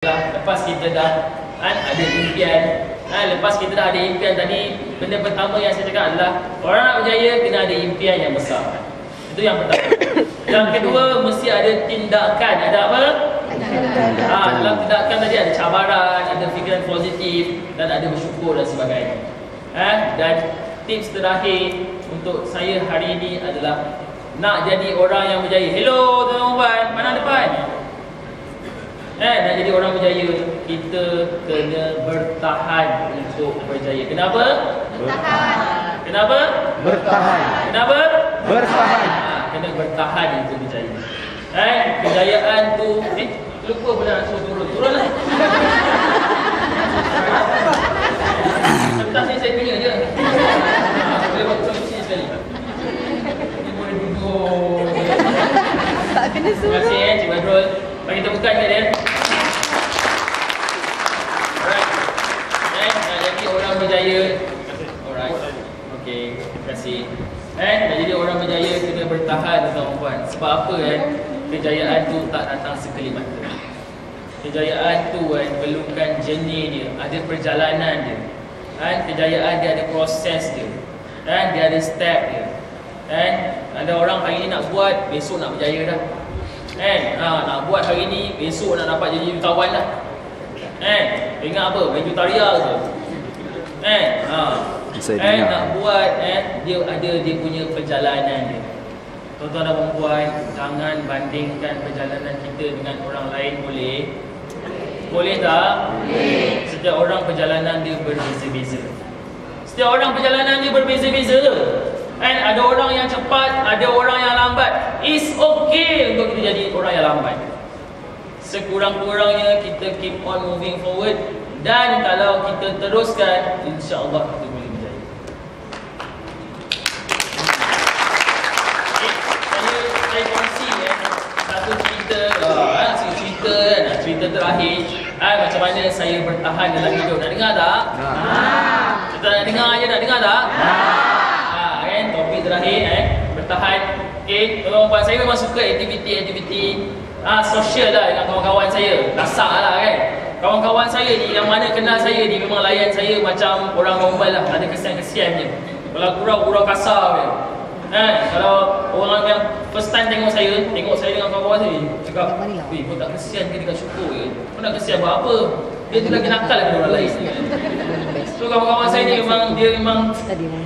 Lepas kita dah ada impian, lepas kita dah ada impian tadi, benda pertama yang saya cakap adalah orang nak berjaya kena ada impian yang besar. Itu yang pertama. Yang kedua, mesti ada tindakan. Ada apa? Dalam tindakan tadi ada cabaran, ada fikiran positif, dan ada bersyukur dan sebagainya. Dan tips terakhir untuk saya hari ini adalah nak jadi orang yang berjaya. Hello tuan-tuan, mana depan? Nak jadi orang berjaya, kita kena bertahan untuk berjaya. Kenapa? Bertahan. Kenapa? Bertahan. Kenapa? Bertahan. Kena bertahan untuk berjaya. Kejayaan tu, lupa pula nak suruh turun. Turunlah. Lepas ni saya punya je. Boleh buat kursi sekali. Ini boleh duduk. Tak kena suruh. Terima kasih Cik Badrul. Bagi tepukan kat dia. Nak jadi orang berjaya. Alright. Okey, terima kasih. Nak jadi orang berjaya kena bertahan tuan-tuan. Sebab apa kejayaan tu tak datang sekelip mata. Kejayaan tu perlukan journey dia, ada perjalanan dia. Kejayaan dia ada proses dia. Dia ada step dia. Ada orang hari ni nak buat, besok nak berjaya dah. Nak buat hari ni, besok nak dapat jadi jutawan dah. Ingat apa? Vegetarian tu. Nak buat, dia ada dia punya perjalanan dia. Tuan-tuan dan perempuan, jangan bandingkan perjalanan kita dengan orang lain, boleh? Boleh tak? Boleh. Setiap orang perjalanan dia berbeza-beza. Setiap orang perjalanan dia berbeza-beza. Ada orang yang cepat, ada orang yang lambat. It's okay untuk kita jadi orang yang lambat. Sekurang-kurangnya kita keep on moving forward. Dan kalau kita teruskan, insya-Allah kita boleh berjaya. Saya kongsi satu cerita, cerita terakhir macam mana saya bertahan dalam hidup. Nak dengar tak? Kita nak dengar je, nak dengar tak? Topik terakhir bertahan. Okey, tuan-tuan saya memang suka aktiviti sosial lah dengan kawan-kawan saya. Kasar lah kan. Kawan-kawan saya ni yang mana kenal saya ni memang layan saya macam orang normal lah, ada kesian-kesian je. Kalau kurang kasar kan. Kalau orang yang first time tengok saya dengan kawan-kawan saya, cakap, "Weh, kau tak kesian ke dekat syukur ke? Kau nak kesian buat apa? Dia tu lagi nakal daripada orang lain." So kawan-kawan saya ni dia memang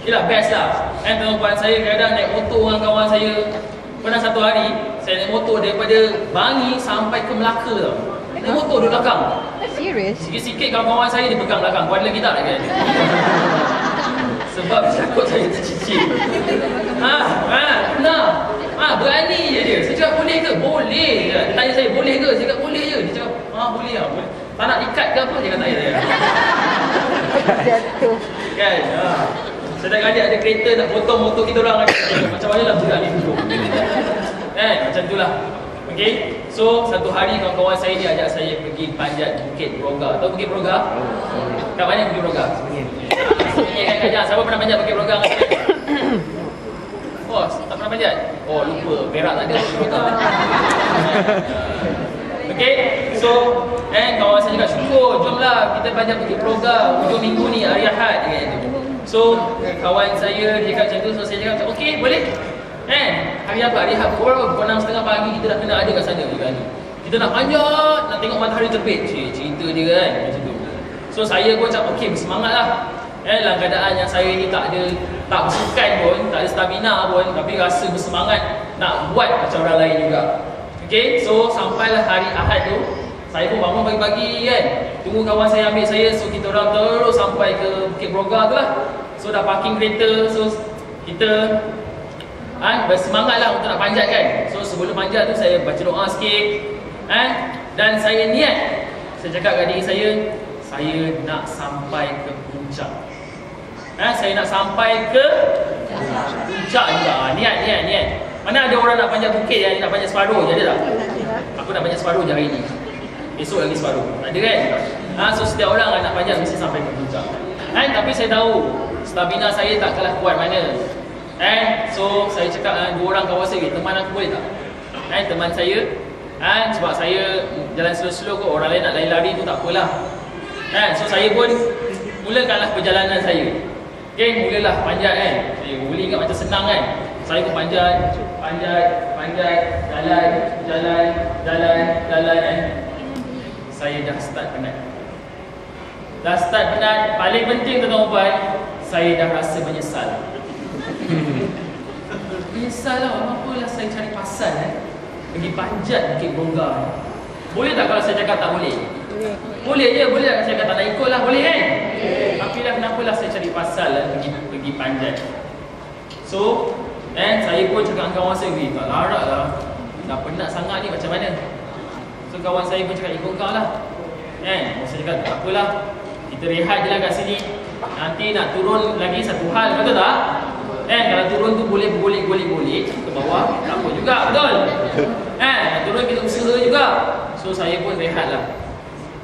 yelah best lah. Tuan-tuan saya kadang naik motor dengan kawan saya. Pernah satu hari saya naik motor daripada Bangi sampai ke Melaka tau. Naik motor duduk belakang. Serius? Sikit-sikit kawan-kawan saya dia pegang belakang. Kau ada lagi tak kan? Sebab takut saya tercicir. Berani je dia. Saya cakap boleh ke? Boleh. Dia tanya saya boleh ke? Saya cakap boleh je. Dia cakap boleh lah. Tak nak ikat ke apa? Dia kata saya. Jatuh. Kan? Sedang ada kereta nak potong motor kita orang. Macam mana lah budak ni duduk. Macam itulah. Okay. So satu hari kawan-kawan saya ni ajak saya pergi panjat Bukit Broga. Tahu Bukit Broga? Kat mana Bukit Broga? Sebenarnya kan siapa pernah panjat Bukit Broga? Oh, tak pernah panjat? Oh, lupa. Perak tak ada Bukit Broga. Okay. So kawan saya cakap syukur, jomlah kita panjat Bukit Broga hujung minggu ni, hari Ahad kan. So kawan saya dia cakap macam tu, so saya cakap okey, boleh. Hari apa? Hari Ahad pukul 6:30 pagi kita dah kena ada kat sana juga ni. Kita nak panjat, nak tengok matahari terbit. Cerita dia kan macam tu. So saya pun cakap okey, bersemangatlah. Dalam keadaan yang saya ni tak bersukan pun, tak ada stamina pun, tapi rasa bersemangat nak buat macam orang lain juga. Okey, so sampailah hari Ahad tu, saya pun bangun pagi-pagi kan. Tunggu kawan saya ambil saya, so kita orang terus sampai ke Bukit Broga tu lah. So dah parking kereta, so kita bersemangatlah untuk nak panjat kan. So sebelum panjat tu saya baca doa sikit. Dan saya niat, saya cakap kat diri saya nak sampai ke puncak. Saya nak sampai ke puncak juga. Niat. Mana ada orang nak panjat bukit yang nak panjat separuh je, ada tak? Aku nak panjat separuh je hari ni. Esok lagi separuh. Ada kan? So setiap orang nak panjat mesti sampai ke puncak. Tapi saya tahu stamina saya tak kalah kuat mana. So saya cakap dua orang kawan saya, teman aku boleh tak? Teman saya Sebab saya jalan slow-slow kot, orang lain nak lari-lari tu tak apalah. So saya pun mulakanlah perjalanan saya. Okay, mulalah panjat kan. Saya boleh ingat macam senang kan. Saya pun panjat, jalan kan. Saya dah start penat. Paling penting tuan-tuan, saya dah rasa menyesal. Menyesal lah, apalah saya cari pasal pergi panjat Bukit Bonggar. Boleh tak kalau saya cakap tak boleh? Boleh je, boleh tak saya cakap tak nak ikut lah, boleh kan? Tapi lah kenapalah saya cari pasal pergi panjat. So, saya pun cakap dengan kawan saya, tak larat lah, dah penat sangat ni macam mana? So kawan saya pun cakap ikut kau lah. Saya cakap tak apalah, kita rehat je lah kat sini. Nanti nak turun lagi satu hal, betul tak? Kalau turun tu boleh bergolek-golek ke bawah, tak apa juga, betul? Nak turun kita usaha juga. So saya pun rehat lah.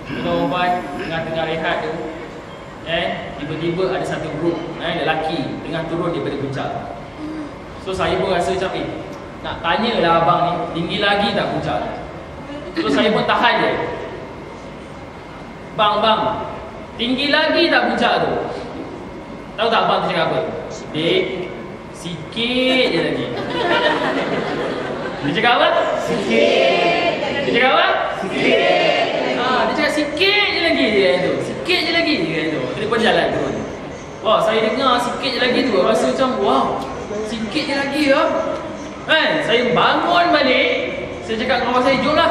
Tuan-tuan, tengah-tengah rehat tu, tiba-tiba ada satu grup lelaki tengah turun daripada puncak. So saya pun rasa macam nak tanyalah abang ni, tinggi lagi tak puncak? So saya pun tahan je. Bang, tinggi lagi tak puncak tu? Tahu tak abang tu cakap apa? Dek, sikit je lagi. Dia cakap apa? Sikit. Dia cakap apa? Sikit. Dia cakap sikit je lagi dia tu. Sikit je lagi dia tu. Dia pun jalan turun. Wah, saya dengar sikit je lagi tu, rasa macam wow, sikit je lagi ya. Saya bangun balik. Saya cakap dengan kawan saya, jomlah,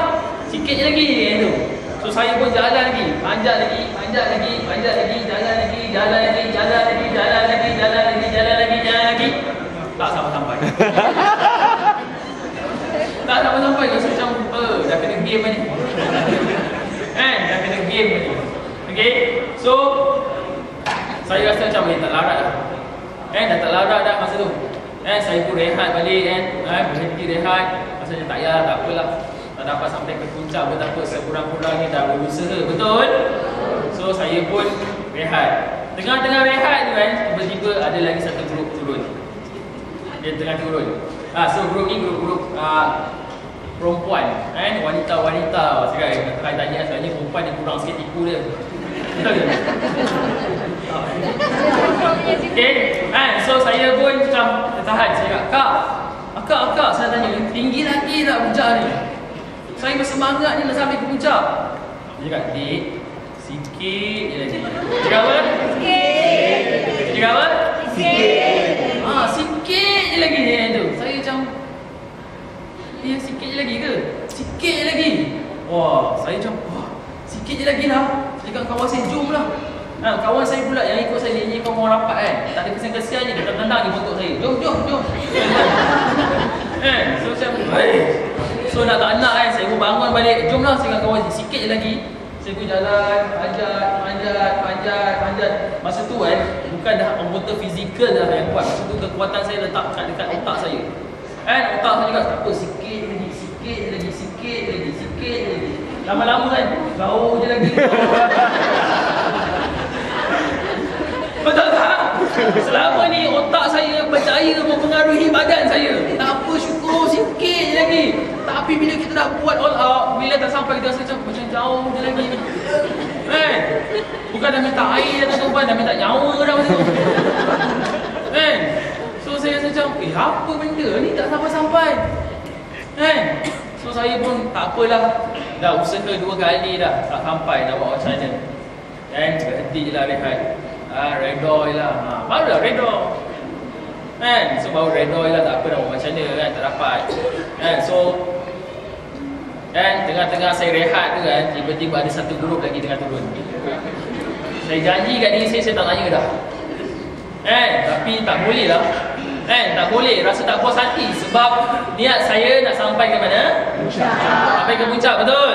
sikit je lagi dia tu. So saya pun jalan lagi, panjat lagi, jalan lagi. Tak sampai. Tak sampai. Rasa macam dah kena game ni. Dah kena game ni. Okay, so saya rasa macam tak larat dah. Dah tak larat dah masa tu. Saya pun rehat balik berhenti rehat. Rasanya tak payah, tak apalah. Tak dapat sampai ke puncak pun tak apa, sekurang-kurangnya dah berusaha, betul? So saya pun rehat. Tengah-tengah rehat tu tiba-tiba ada lagi satu grup turun. Dia tengah turun. So grup ni grup perempuan, wanita-wanita. Sekarang saya tanya sebenarnya perempuan dia kurang sikit tipu dia. Betul ke? Okay, so saya pun macam tertahan. Saya cakap, Kak, saya tanya, tinggi lagi tak puncak ni? Saya bersemangat ni nak sampai ke puncak. Dia cakap, Dek, sikit je lagi. Dia cakap apa? Sikit. Dia cakap apa? Sikit. Sikit je lagi dia tu. Saya macam, sikit je lagi ke? Sikit je lagi. Wah, saya macam, sikit je lagi lah. Saya cakap kawan saya, jom lah. Kawan saya pula yang ikut saya ni kawan orang rapat tak ada kesian-kesian je, dia tendang dia bontot saya. Jom. So macam so nak tak nak saya pun bangun balik. Jomlah saya dengan kawan sikit je lagi. Saya pun jalan, panjat. Masa tu bukan dah anggota fizikal dah yang kuat. Masa tu kekuatan saya letak dekat otak saya. Otak saya juga tak apa, sikit lagi. Lama-lama jauh je lagi. Betul tak? Selama ni otak saya percaya mempengaruhi badan saya. Tak apa, syukur sikit je lagi. Tapi bila kita dah buat all out, bila tak sampai kita rasa macam jauh je lagi. Bukan dah minta air dah tuan-tuan, dah minta nyawa dah masa tu. So saya rasa macam, apa benda ni tak sampai-sampai. So saya pun tak apalah. Dah usaha 2 kali dah, tak sampai, nak buat macam mana. Berhenti je lah rehat. Redoi lah. Barulah redoi. So baru redoi lah, tak apa nak buat macam mana tak dapat. So tengah-tengah saya rehat tu tiba-tiba ada satu grup lagi tengah turun. Saya janji kat diri saya tak tanya dah. Tapi tak boleh lah. Tak boleh, rasa tak puas hati. Sebab niat saya nak sampai ke mana? Puncak. Sampai ke puncak, betul?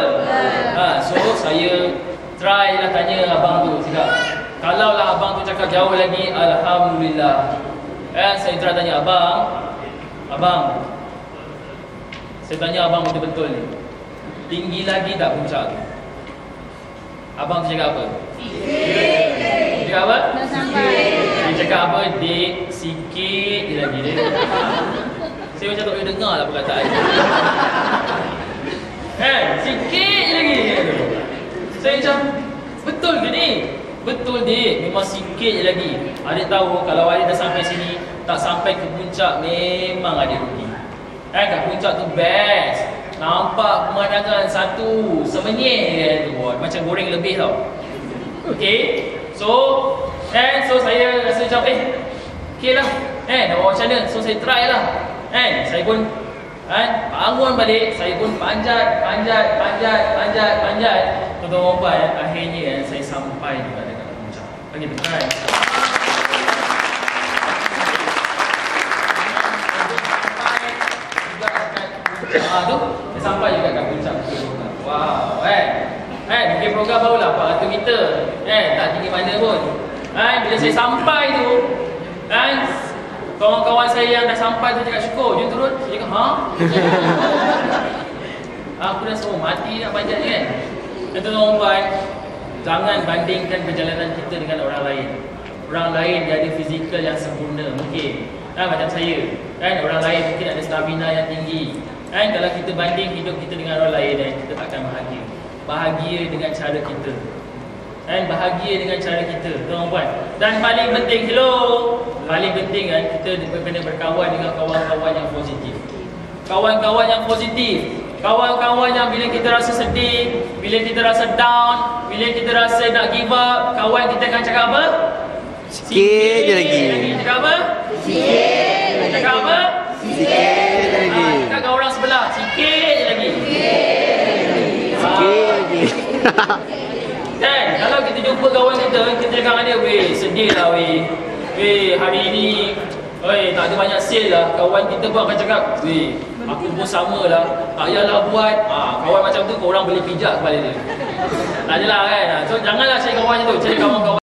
So saya try lah tanya abang tu. Cakap, kalau lah abang tu cakap jauh lagi, Alhamdulillah. Saya try tanya abang, saya tanya abang betul-betul ni, tinggi lagi tak puncak tu? Abang tu cakap apa? Dia cakap apa? Nak sampai. Dia cakap apa? Dek, sikit je lagi dia. Saya macam tak boleh dengar lah perkataan. Sikit je lagi. Saya macam, betul ke ni? Betul dik, memang sikit je lagi. Adik tahu kalau adik dah sampai sini, tak sampai ke puncak, memang adik rugi. Kat puncak tu best. Nampak pemandangan satu semenyih tu, macam goreng lebih tau. Okay, so saya rasa macam okay lah. Nak buat macam mana? So saya try lah. Saya pun bangun balik, saya pun panjat. Tuan-tuan puan, akhirnya saya sampai juga dekat puncak. Bagi tekan. Tu saya sampai juga kat puncak. Wow, bikin program barulah 400 meter. Tak tinggi mana pun. Bila saya sampai tu, kawan-kawan saya yang dah sampai tu cakap, syukur, jom turun. Saya cakap, aku dah suruh mati nak panjat ni kan. Dan tuan-tuan, jangan bandingkan perjalanan kita dengan orang lain. Orang lain dia ada fizikal yang sempurna, mungkin. Macam saya, orang lain mungkin ada stamina yang tinggi. Kalau kita banding hidup kita dengan orang lain, kita takkan bahagia. Bahagia dengan cara kita. Bahagia dengan cara kita, tuan-tuan. Dan paling penting, paling penting kita kena berkawan dengan kawan-kawan yang positif. Kawan-kawan yang positif. Kawan-kawan yang bila kita rasa sedih, bila kita rasa down, bila kita rasa nak give up, kawan kita akan cakap apa? Sikit je lagi. Cakap apa? Sikit. Cakap apa? Sikit je lagi. Cakap dengan orang sebelah, sikit je lagi. Sikit lagi. Kalau kita jumpa kawan kita cakap dengan dia, weh, sedih lah weh. Weh, hari ni tak ada banyak sale lah. Kawan kita pun akan cakap, weh, aku pun sama lah, tak payahlah buat. Kawan macam tu korang boleh pijak kepala dia. Tak adalah kan. So janganlah cari kawan macam tu, cari kawan-kawan